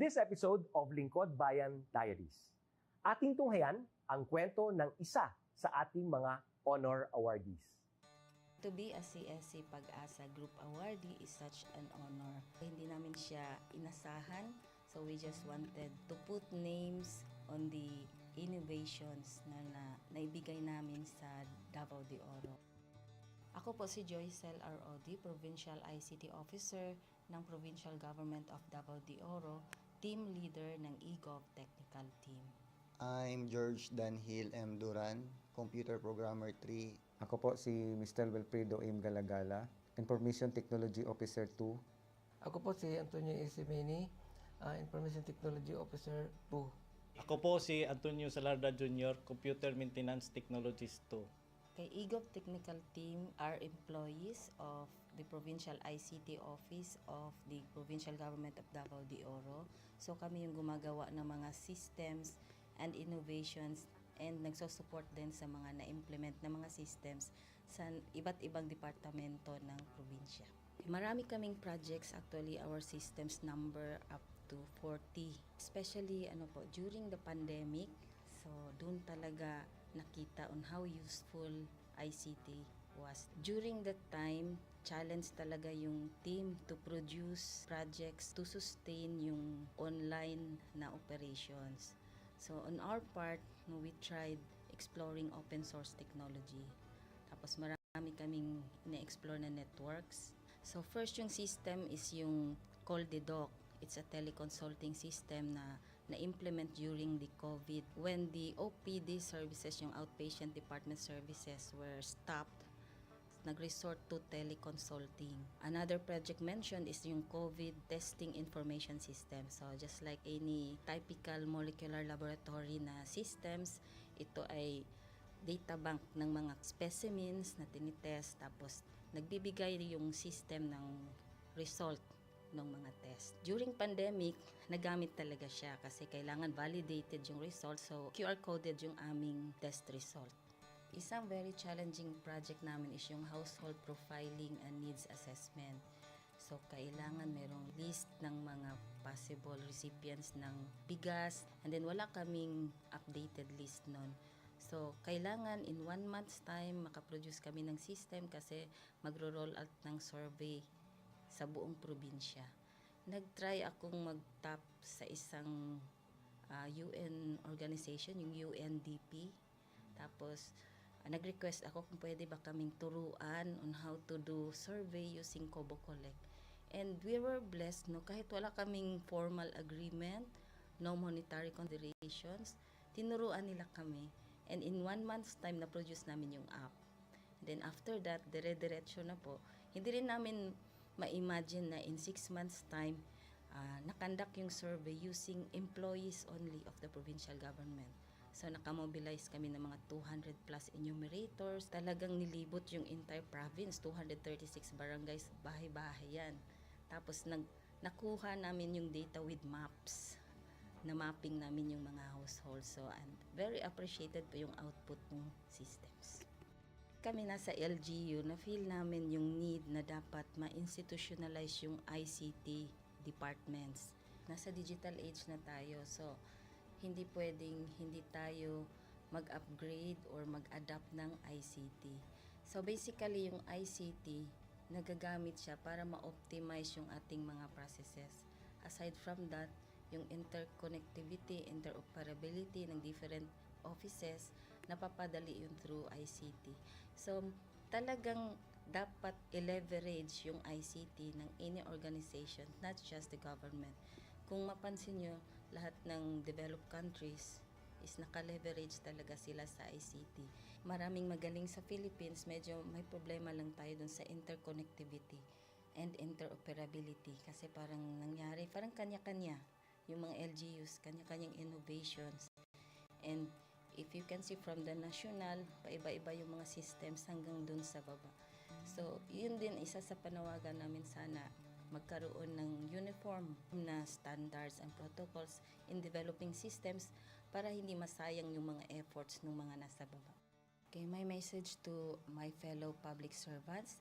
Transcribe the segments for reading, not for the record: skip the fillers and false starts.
On this episode of Lingkod Bayan Diaries, ating tunghayan ang kwento ng isa sa ating mga honor awardees. To be a CSC Pag-asa Group Awardee is such an honor. Hindi namin siya inasahan, so we just wanted to put names on the innovations na naibigay namin sa Davao de Oro. Ako po si Joycel R.O.D., Provincial ICT Officer ng Provincial Government of Davao de Oro, Team Leader ng eGov Technical Team. I'm George Danhil M. Duran, Computer Programmer 3. Ako po si Mr. Wilfredo M. Galagala, Information Technology Officer 2. Ako po si Antonio Isimini, Information Technology Officer 2. Ako po si Antonio Salarda Jr., Computer Maintenance Technologist 2. Kay eGov Technical Team are employees of the Provincial ICT Office of the Provincial Government of Davao de Oro. So kami yung gumagawa ng mga systems and innovations and nagsusupport din sa mga na-implement na mga systems sa iba't ibang departamento ng probinsya. Marami kaming projects, actually our systems number up to 40. Especially during the pandemic, so doon talaga nakita on how useful ICT was. During that time, challenge talaga yung team to produce projects to sustain yung online na operations. So on our part, we tried exploring open source technology. Tapos marami kaming ina-explore na networks. So first yung system is yung Call the Doc. It's a teleconsulting system na na-implement during the COVID. When the OPD services, yung outpatient department services were stopped, nag-resort to teleconsulting. Another project mentioned is yung COVID testing information system. So just like any typical molecular laboratory na systems, ito ay data bank ng mga specimens na tinitest, tapos nagbibigay yung system ng result ng mga test. During pandemic, nagamit talaga siya kasi kailangan validated yung result, so QR coded yung aming test result. Isang very challenging project namin is yung household profiling and needs assessment. So kailangan merong list ng mga possible recipients ng bigas, and then wala kaming updated list nun. So kailangan in 1 month's time makaproduce kami ng system kasi magro-roll out ng survey sa buong probinsya. Nag-try akong mag-tap sa isang UN organization, yung UNDP. Tapos nag-request ako kung pwede ba kaming turuan on how to do survey using Kobo Collect. And we were blessed, kahit wala kaming formal agreement, no monetary considerations, tinuruan nila kami. And in 1 month's time, na-produce namin yung app. And then after that, dire-diretso na po. Hindi rin namin ma-imagine na in 6 months' time, nakandak yung survey using employees only of the provincial government. So nakamobilize kami ng mga 200 plus enumerators. Talagang nilibot yung entire province, 236 barangays, bahay-bahay yan. Tapos nakuha namin yung data with maps. Na mapping namin yung mga households. So, and very appreciated po yung output ng systems. Kami nasa LGU, na-feel namin yung need na dapat ma-institutionalize yung ICT departments. Nasa digital age na tayo, so hindi pwedeng hindi tayo mag-upgrade or mag-adapt ng ICT. So basically yung ICT, nagagamit siya para ma-optimize yung ating mga processes. Aside from that, yung interconnectivity, interoperability ng different offices, napapadali yun through ICT. So, talagang dapat i-leverage yung ICT ng any organization, not just the government. Kung mapansin nyo, lahat ng developed countries is naka-leverage talaga sila sa ICT. Maraming magaling sa Philippines, medyo may problema lang tayo dun sa interconnectivity and interoperability kasi parang nangyari, parang kanya-kanya. Yung mga LGUs, kanya-kanyang innovations. And if you can see from the national, paiba-iba yung mga systems hanggang dun sa baba. So, yun din isa sa panawagan namin sana magkaroon ng uniform na standards and protocols in developing systems para hindi masayang yung mga efforts ng mga nasa baba. Okay, my message to my fellow public servants,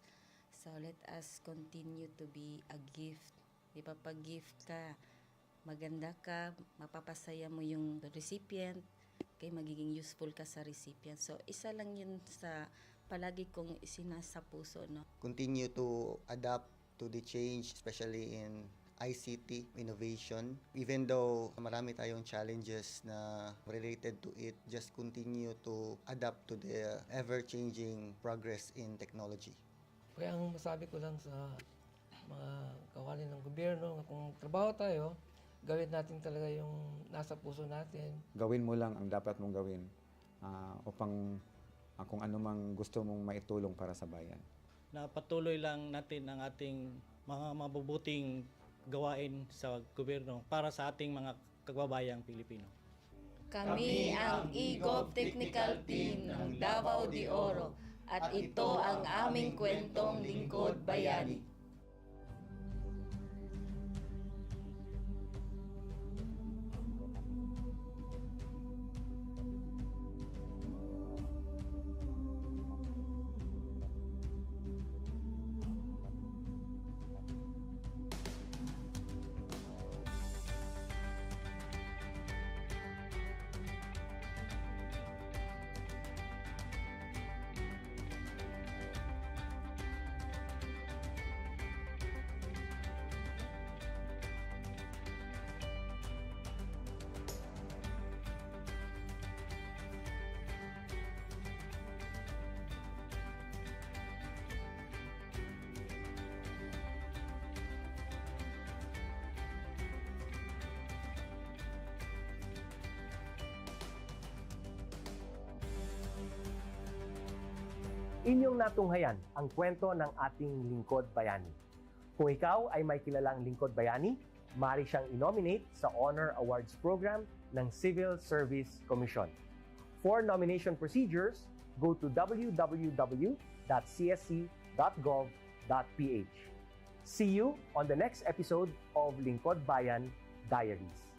so let us continue to be a gift. Di ba pag gift ka, maganda ka, mapapasaya mo yung recipient, kay magiging useful ka sa recipient. So, isa lang yun sa palagi kong isinasa puso, no? Continue to adapt to the change, especially in ICT innovation. Even though marami tayong challenges na related to it, just continue to adapt to the ever-changing progress in technology. Kaya ang masabi ko lang sa mga kawani ng gobyerno, kung trabaho tayo, gawin natin talaga yung nasa puso natin. Gawin mo lang ang dapat mong gawin upang kung ano mang gusto mong maitulong para sa bayan. Na patuloy lang natin ang ating mga mabubuting gawain sa gobyerno para sa ating mga kababayang Pilipino. Kami ang EGOV Technical Team ng Davao de Oro at ito ang aming kwentong lingkod bayani. Inyong natunghayan ang kwento ng ating lingkod bayani. Kung ikaw ay may kilalang lingkod bayani, maaari siyang i-nominate sa Honor Awards Program ng Civil Service Commission. For nomination procedures, go to www.csc.gov.ph. See you on the next episode of Lingkod Bayan Diaries.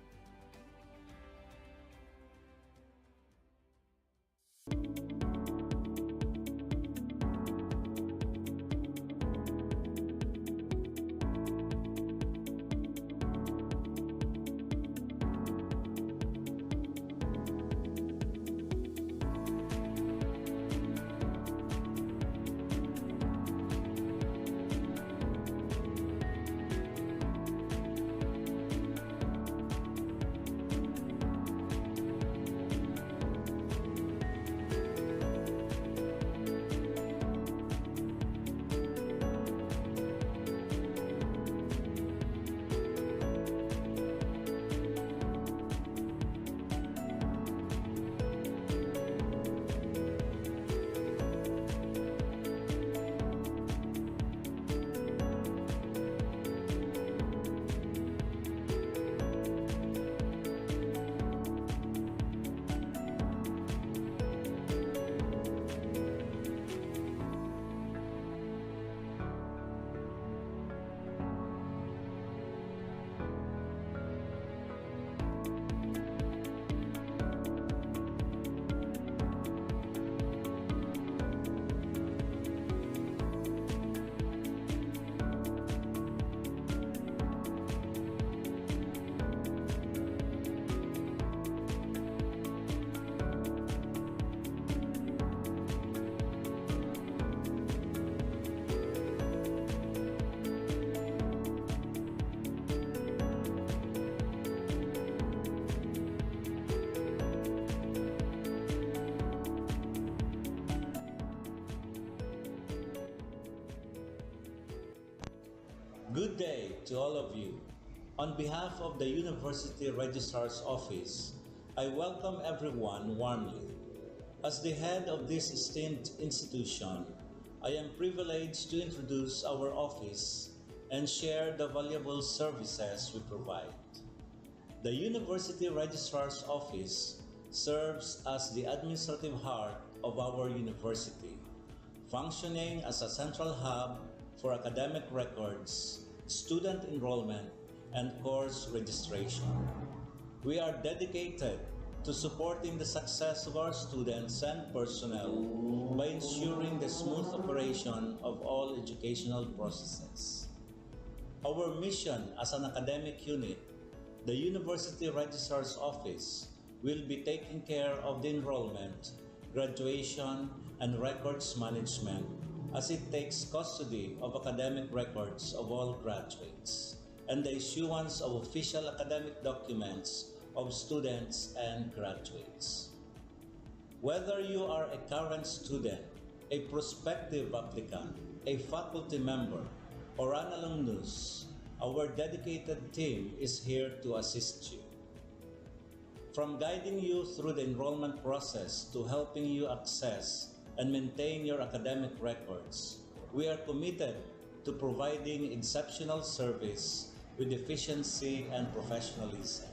Good day to all of you. On behalf of the University Registrar's Office, I welcome everyone warmly. As the head of this esteemed institution, I am privileged to introduce our office and share the valuable services we provide. The University Registrar's Office serves as the administrative heart of our university, functioning as a central hub for academic records, student enrollment, and course registration. We are dedicated to supporting the success of our students and personnel by ensuring the smooth operation of all educational processes. Our mission as an academic unit the University Registrar's Office will be taking care of the enrollment, graduation, and records management as it takes custody of academic records of all graduates and the issuance of official academic documents of students and graduates. Whether you are a current student, a prospective applicant, a faculty member, or an alumnus, our dedicated team is here to assist you. From guiding you through the enrollment process to helping you access and maintain your academic records, we are committed to providing exceptional service with efficiency and professionalism.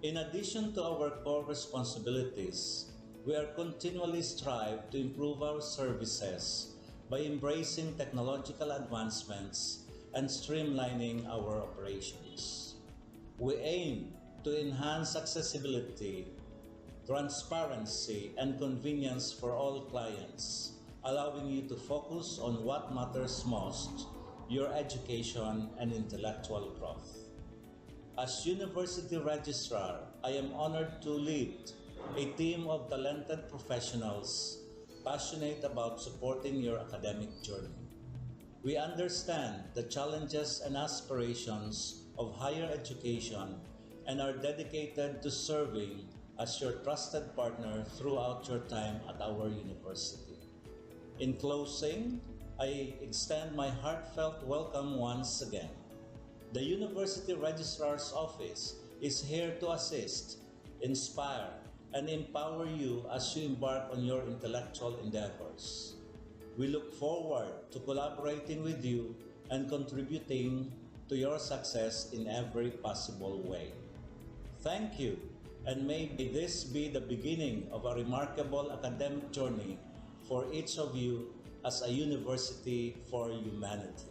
In addition to our core responsibilities, we are continually strive to improve our services by embracing technological advancements and streamlining our operations. We aim to enhance accessibility, transparency, and convenience for all clients, allowing you to focus on what matters most, your education and intellectual growth. As University Registrar, I am honored to lead a team of talented professionals passionate about supporting your academic journey. We understand the challenges and aspirations of higher education and are dedicated to serving as your trusted partner throughout your time at our university. In closing, I extend my heartfelt welcome once again. The University Registrar's Office is here to assist, inspire, and empower you as you embark on your intellectual endeavors. We look forward to collaborating with you and contributing to your success in every possible way. Thank you, and may this be the beginning of a remarkable academic journey for each of you as a university for humanity.